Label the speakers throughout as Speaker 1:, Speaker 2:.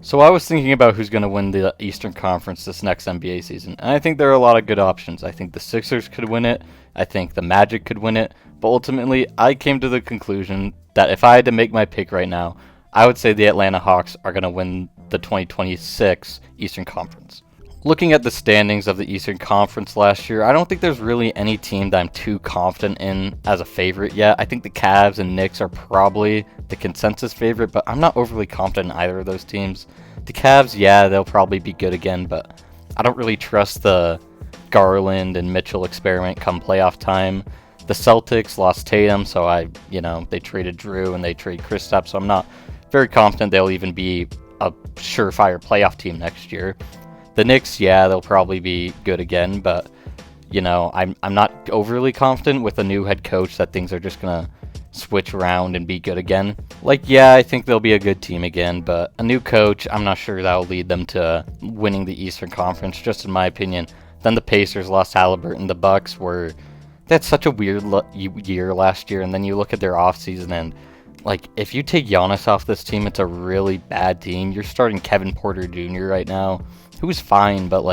Speaker 1: So I was thinking about who's going to win the Eastern Conference this next NBA season, and I think there are a lot of good options. I think the Sixers could win it. I think the Magic could win it. But ultimately, I came to the conclusion that if I had to make my pick right now, I would say the Atlanta Hawks are going to win the 2026 Eastern Conference. Looking at the standings of the Eastern Conference last year, I don't think there's really any team that I'm too confident in as a favorite yet. I think the Cavs and Knicks are probably the consensus favorite, but I'm not overly confident in either of those teams. The Cavs, yeah, they'll probably be good again, but I don't really trust the Garland and Mitchell experiment come playoff time. The Celtics lost Tatum, so they traded Drew and they traded Kristaps, so I'm not very confident they'll even be a surefire playoff team next year. The Knicks, yeah, they'll probably be good again, but I'm not overly confident with a new head coach that things are just gonna switch around and be good again. Like, yeah, I think they'll be a good team again, but a new coach, I'm not sure that'll lead them to winning the Eastern Conference, just in my opinion. Then the Pacers lost Halliburton. The Bucks were they had such a weird year last year, and then you look at their offseason and if you take Giannis off this team, it's a really bad team. You're starting Kevin Porter Jr. right now, who's fine, but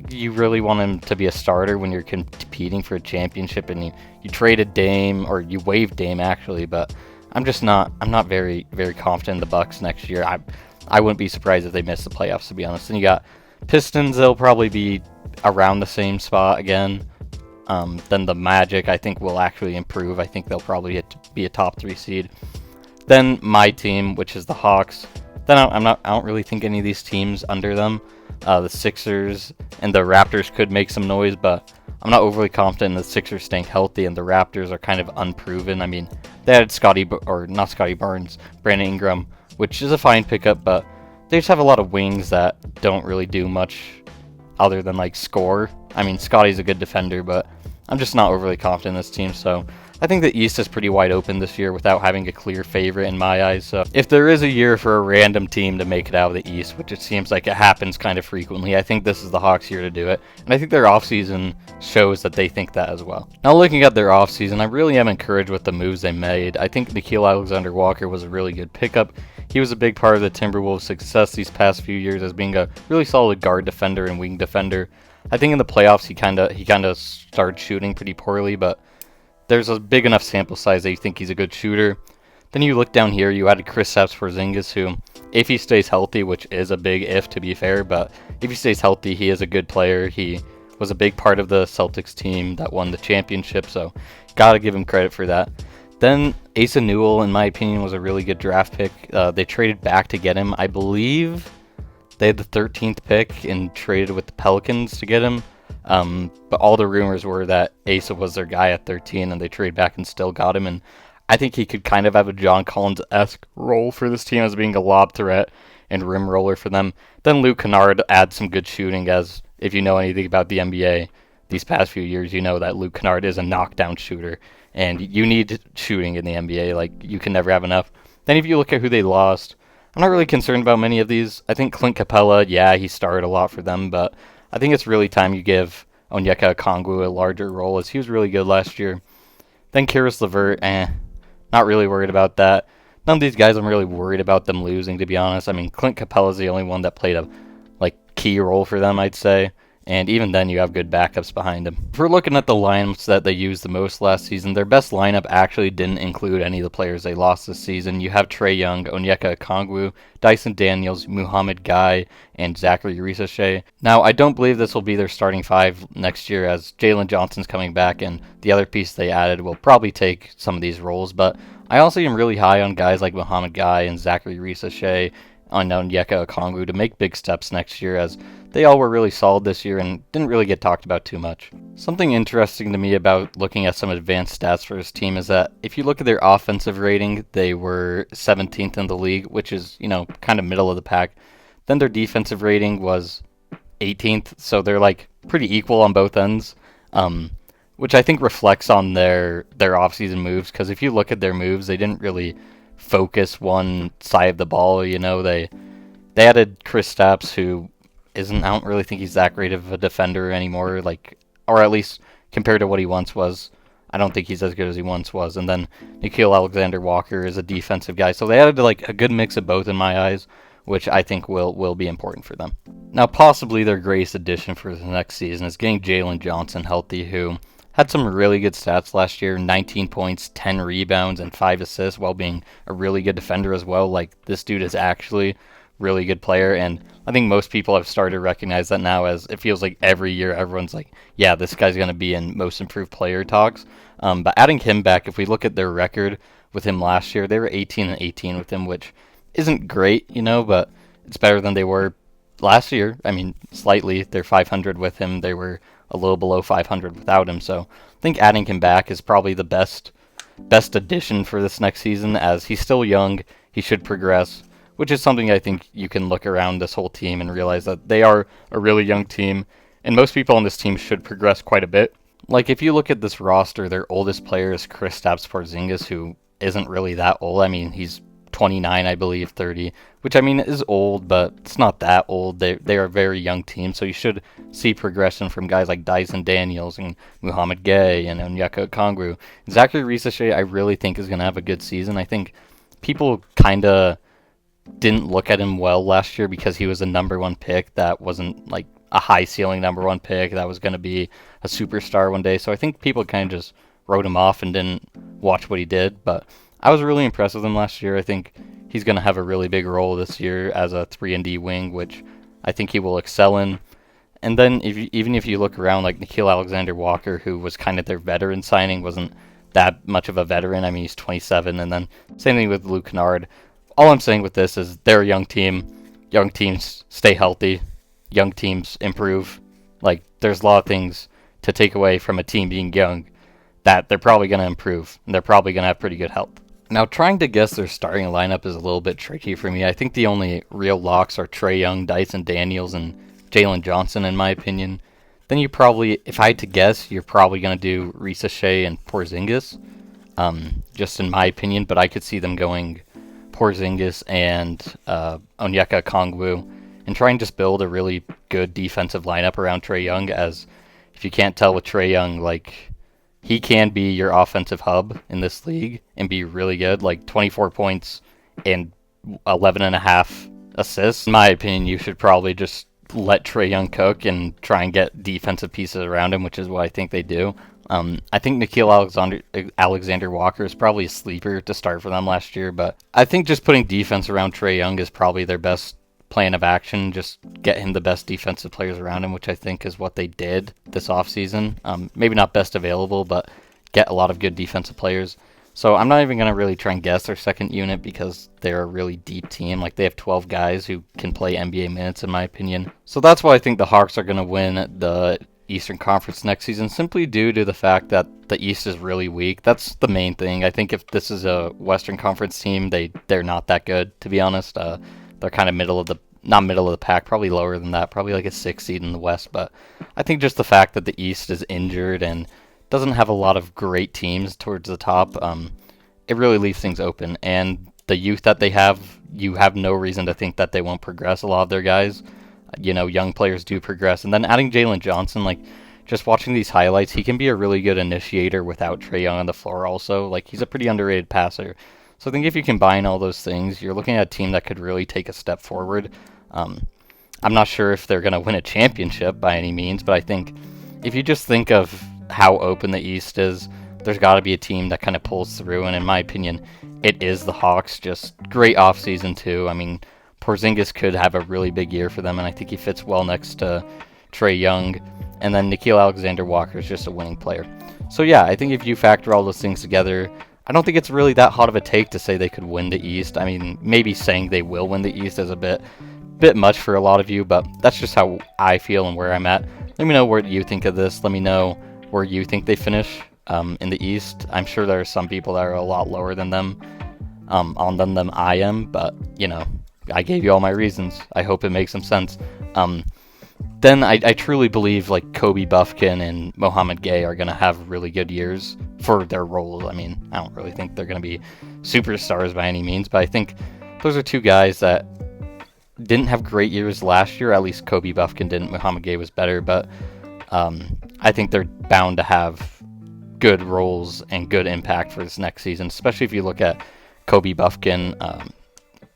Speaker 1: you really want him to be a starter when you're competing for a championship, and you traded Dame, or you waived Dame actually, but I'm not very very confident in the Bucks next year. I wouldn't be surprised if they miss the playoffs, to be honest. And you got Pistons, they'll probably be around the same spot again. Then the Magic, I think, will actually improve. I think they'll probably be a top 3 seed. Then my team, which is the Hawks. Then I don't really think any of these teams under them. The Sixers and the Raptors could make some noise, but I'm not overly confident in the Sixers staying healthy, and the Raptors are kind of unproven. I mean, they had not Scotty Barnes, Brandon Ingram, which is a fine pickup, but they just have a lot of wings that don't really do much other than score. I mean, Scotty's a good defender, but I'm just not overly confident in this team, so I think the East is pretty wide open this year without having a clear favorite in my eyes. So if there is a year for a random team to make it out of the East, which it seems like it happens kind of frequently, I think this is the Hawks' year to do it. And I think their offseason shows that they think that as well. Now, looking at their offseason, I really am encouraged with the moves they made. I think Nickeil Alexander-Walker was a really good pickup. He was a big part of the Timberwolves' success these past few years as being a really solid guard defender and wing defender. I think in the playoffs he kind of started shooting pretty poorly, but there's a big enough sample size that you think he's a good shooter. Then you look down here, you added Kristaps Porzingis, who, if he stays healthy, which is a big if to be fair, but if he stays healthy, he is a good player. He was a big part of the Celtics team that won the championship, so gotta give him credit for that. Then Asa Newell, in my opinion, was a really good draft pick. They traded back to get him. I believe they had the 13th pick and traded with the Pelicans to get him. But all the rumors were that Asa was their guy at 13, and they traded back and still got him. And I think he could kind of have a John Collins-esque role for this team as being a lob threat and rim roller for them. Then Luke Kennard adds some good shooting, as if you know anything about the NBA these past few years, you know that Luke Kennard is a knockdown shooter, and you need shooting in the NBA. You can never have enough. Then if you look at who they lost, I'm not really concerned about many of these. I think Clint Capella, yeah, he started a lot for them, but I think it's really time you give Onyeka Okongwu a larger role, as he was really good last year. Then Karis LeVert, not really worried about that. None of these guys I'm really worried about them losing, to be honest. I mean, Clint Capella's the only one that played a key role for them, I'd say. And even then, you have good backups behind him. If we're looking at the lineups that they used the most last season, their best lineup actually didn't include any of the players they lost this season. You have Trae Young, Onyeka Okongwu, Dyson Daniels, Muhammad Guy, and Zachary Risachet. Now, I don't believe this will be their starting 5 next year, as Jalen Johnson's coming back, and the other piece they added will probably take some of these roles. But I also am really high on guys like Muhammad Guy and Zachary Risachet, on Onyeka Okongwu, to make big steps next year, as they all were really solid this year and didn't really get talked about too much. Something interesting to me about looking at some advanced stats for this team is that if you look at their offensive rating, they were 17th in the league, which is, kind of middle of the pack. Then their defensive rating was 18th, so they're pretty equal on both ends, which I think reflects on their offseason moves, because if you look at their moves, they didn't really focus one side of the ball. They added Kristaps, who I don't really think he's that great of a defender anymore, or at least compared to what he once was. I don't think he's as good as he once was. And then Nickeil Alexander-Walker is a defensive guy, so they added a good mix of both in my eyes, which I think will be important for them. Now, possibly their greatest addition for the next season is getting Jalen Johnson healthy, who had some really good stats last year, 19 points, 10 rebounds, and 5 assists, while being a really good defender as well. Like, this dude is actually a really good player, and I think most people have started to recognize that now, as it feels like every year everyone's like, yeah, this guy's going to be in most improved player talks. But adding him back, if we look at their record with him last year, they were 18-18 with him, which isn't great, but it's better than they were last year. I mean, slightly. They're 500 with him. They were a little below 500 without him. So I think adding him back is probably the best addition for this next season, as he's still young. He should progress, which is something I think you can look around this whole team and realize that they are a really young team, and most people on this team should progress quite a bit. Like, if you look at this roster, their oldest player is Kristaps Porzingis, who isn't really that old. I mean, he's 29, I believe, 30, which I mean is old, but it's not that old. They are a very young team, so you should see progression from guys like Dyson Daniels and Muhammad Gay and Onyeka Okongwu. Zachary Risachet, I really think, is going to have a good season. I think people kind of didn't look at him well last year because he was a number one pick that wasn't like a high ceiling number one pick that was going to be a superstar one day. So I think people kind of just wrote him off and didn't watch what he did, but I was really impressed with him last year. I think he's going to have a really big role this year as a 3-and-D wing, which I think he will excel in. And then even if you look around, like Nickeil Alexander-Walker, who was kind of their veteran signing, wasn't that much of a veteran. I mean, he's 27, and then same thing with Luke Kennard. All I'm saying with this is they're a young team. Young teams stay healthy. Young teams improve. Like, there's a lot of things to take away from a team being young that they're probably going to improve, and they're probably going to have pretty good health. Now, trying to guess their starting lineup is a little bit tricky for me. I think the only real locks are Trae Young, Dyson Daniels, and Jalen Johnson, in my opinion. Then you probably, if I had to guess, you're probably going to do Risachet and Porzingis, just in my opinion, but I could see them going Porzingis and Onyeka Okongwu and try and just build a really good defensive lineup around Trae Young, as if you can't tell with Trae Young, like, he can be your offensive hub in this league and be really good, like 24 points and 11.5 assists. In my opinion, you should probably just let Trae Young cook and try and get defensive pieces around him, which is what I think they do. I think Nickeil Alexander-Walker is probably a sleeper to start for them last year, but I think just putting defense around Trae Young is probably their best plan of action. Just get him the best defensive players around him, which I think is what they did this offseason. Maybe not best available, but get a lot of good defensive players. So I'm not even going to really try and guess their second unit because they're a really deep team. Like, they have 12 guys who can play NBA minutes, in my opinion. So that's why I think the Hawks are going to win the Eastern Conference next season, simply due to the fact that the East is really weak. That's the main thing. I think if this is a Western Conference team, they're not that good, to be honest. They're kind of not middle of the pack, probably lower than that, probably like a 6th seed in the West. But I think just the fact that the East is injured and doesn't have a lot of great teams towards the top, it really leaves things open. And the youth that they have, you have no reason to think that they won't progress. A lot of their guys, young players do progress. And then adding Jalen Johnson, like, just watching these highlights, he can be a really good initiator without Trae Young on the floor also. Like, he's a pretty underrated passer. So I think if you combine all those things, you're looking at a team that could really take a step forward. I'm not sure if they're going to win a championship by any means, but I think if you just think of how open the East is, there's got to be a team that kind of pulls through, and in my opinion, it is the Hawks. Just great offseason, too. I mean, Porzingis could have a really big year for them, and I think he fits well next to Trae Young. And then Nickeil Alexander-Walker is just a winning player. So yeah, I think if you factor all those things together, I don't think it's really that hot of a take to say they could win the East. I mean, maybe saying they will win the East is a bit much for a lot of you, but that's just how I feel and where I'm at. Let me know what you think of this. Let me know where you think they finish in the East. I'm sure there are some people that are a lot lower than them on them than I am, but, I gave you all my reasons. I hope it makes some sense. Then I truly believe, like, Kobe Buffkin and Mohamed Gay are going to have really good years for their roles. I mean, I don't really think they're going to be superstars by any means, but I think those are two guys that didn't have great years last year. At least Kobe Buffkin didn't. Mohamed Gay was better, but I think they're bound to have good roles and good impact for this next season, especially if you look at Kobe Buffkin.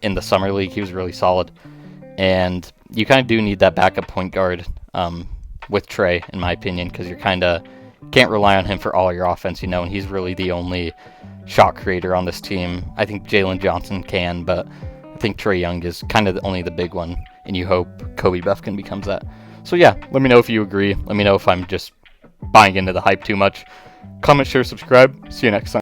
Speaker 1: in the summer league, he was really solid. And you kind of do need that backup point guard with Trey, in my opinion, because you're kind of can't rely on him for all your offense, and he's really the only shot creator on this team. I think Jalen Johnson can, but I think Trae Young is kind of only the big one, and you hope Kobe Bufkin becomes that. So yeah, let me know if you agree. Let me know if I'm just buying into the hype too much. Comment, share, subscribe. See you next time.